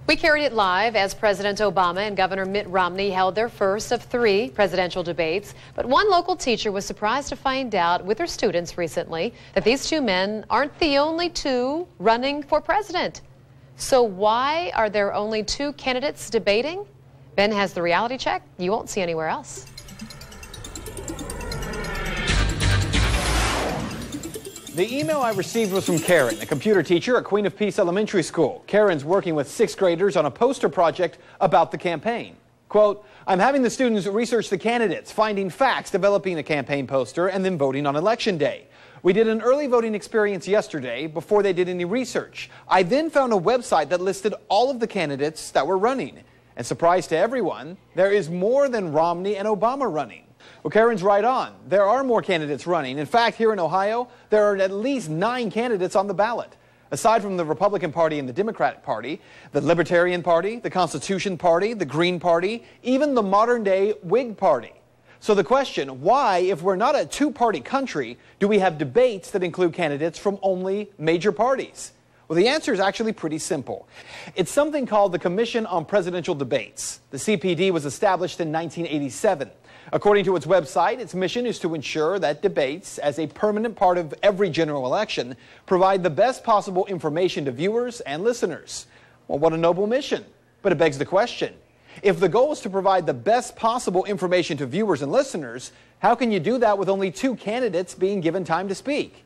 We carried it live as President Obama and Governor Mitt Romney held their first of 3 presidential debates. But one local teacher was surprised to find out with her students recently that these 2 men aren't the only 2 running for president. So why are there only 2 candidates debating? Ben has the reality check you won't see anywhere else. The email I received was from Karen, a computer teacher at Queen of Peace Elementary School. Karen's working with 6th graders on a poster project about the campaign. Quote, I'm having the students research the candidates, finding facts, developing a campaign poster, and then voting on Election Day. We did an early voting experience yesterday before they did any research. I then found a website that listed all of the candidates that were running. And surprise to everyone, there is more than Romney and Obama running. Well, Karen's right on. There are more candidates running. In fact, here in Ohio, there are at least 9 candidates on the ballot. Aside from the Republican Party and the Democratic Party, the Libertarian Party, the Constitution Party, the Green Party, even the modern-day Whig Party. So the question, why, if we're not a 2-party country, do we have debates that include candidates from only major parties? Well, the answer is actually pretty simple. It's something called the Commission on Presidential Debates. The CPD was established in 1987. According to its website, its mission is to ensure that debates, as a permanent part of every general election, provide the best possible information to viewers and listeners. Well, what a noble mission. But it begs the question, if the goal is to provide the best possible information to viewers and listeners, how can you do that with only 2 candidates being given time to speak?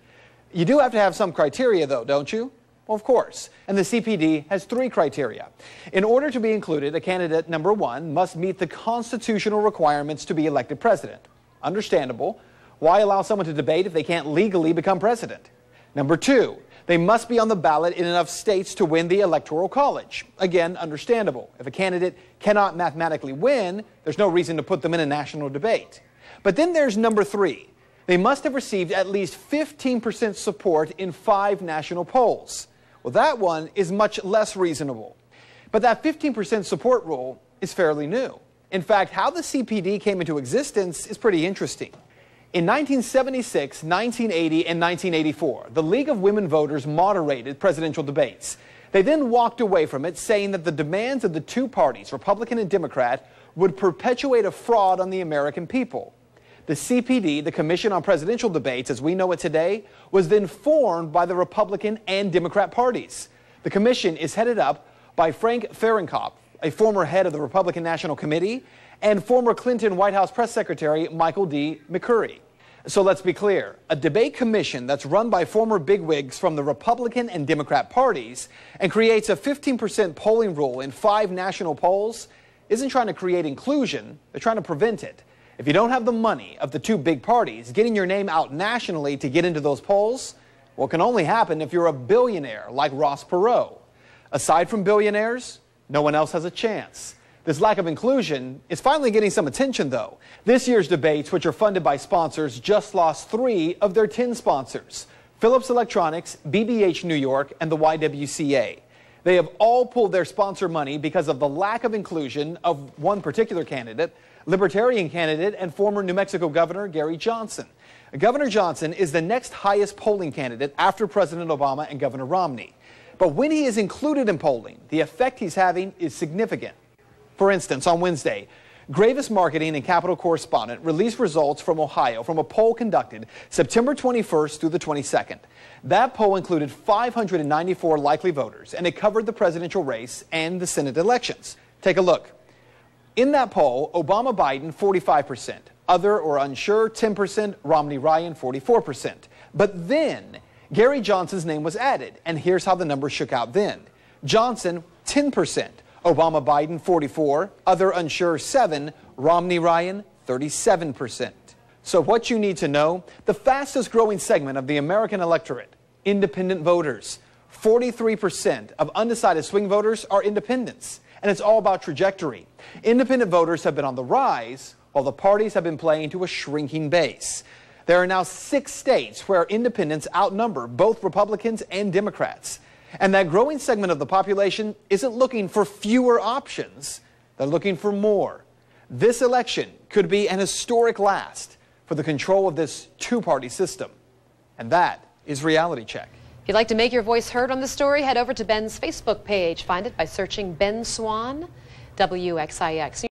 You do have to have some criteria, though, don't you? Well, of course, and the CPD has 3 criteria. In order to be included, a candidate, number 1, must meet the constitutional requirements to be elected president. Understandable. Why allow someone to debate if they can't legally become president? Number 2, they must be on the ballot in enough states to win the Electoral College. Again, understandable. If a candidate cannot mathematically win, there's no reason to put them in a national debate. But then there's number 3. They must have received at least 15% support in 5 national polls. Well, that one is much less reasonable. But that 15% support rule is fairly new. In fact, how the CPD came into existence is pretty interesting. In 1976, 1980, and 1984, the League of Women Voters moderated presidential debates. They then walked away from it, saying that the demands of the 2 parties, Republican and Democrat, would perpetuate a fraud on the American people. The CPD, the Commission on Presidential Debates, as we know it today, was then formed by the Republican and Democrat parties. The commission is headed up by Frank Fahrenkopf, a former head of the Republican National Committee, and former Clinton White House Press Secretary Michael D. McCurry. So let's be clear, a debate commission that's run by former bigwigs from the Republican and Democrat parties and creates a 15% polling rule in 5 national polls isn't trying to create inclusion, they're trying to prevent it. If you don't have the money of the 2 big parties, getting your name out nationally to get into those polls, well, it can only happen if you're a billionaire like Ross Perot. Aside from billionaires, no one else has a chance. This lack of inclusion is finally getting some attention, though. This year's debates, which are funded by sponsors, just lost 3 of their 10 sponsors: Philips Electronics, BBH New York, and the YWCA. They have all pulled their sponsor money because of the lack of inclusion of one particular candidate, Libertarian candidate and former New Mexico Governor Gary Johnson. Governor Johnson is the next highest polling candidate after President Obama and Governor Romney. But when he is included in polling, the effect he's having is significant. For instance, on Wednesday, Gravis Marketing and Capital Correspondent released results from Ohio from a poll conducted September 21st through the 22nd. That poll included 594 likely voters, and it covered the presidential race and the Senate elections. Take a look. In that poll, Obama-Biden 45%, other or unsure 10%, Romney-Ryan 44%. But then Gary Johnson's name was added, and here's how the numbers shook out then. Johnson 10%, Obama-Biden 44%, other unsure 7%, Romney-Ryan 37%. So what you need to know, the fastest growing segment of the American electorate, independent voters. 43% of undecided swing voters are independents. And it's all about trajectory. Independent voters have been on the rise, while the parties have been playing to a shrinking base. There are now 6 states where independents outnumber both Republicans and Democrats. And that growing segment of the population isn't looking for fewer options, they're looking for more. This election could be an historic last for the control of this 2-party system. And that is Reality Check. If you'd like to make your voice heard on the story, head over to Ben's Facebook page. Find it by searching Ben Swan, WXIX.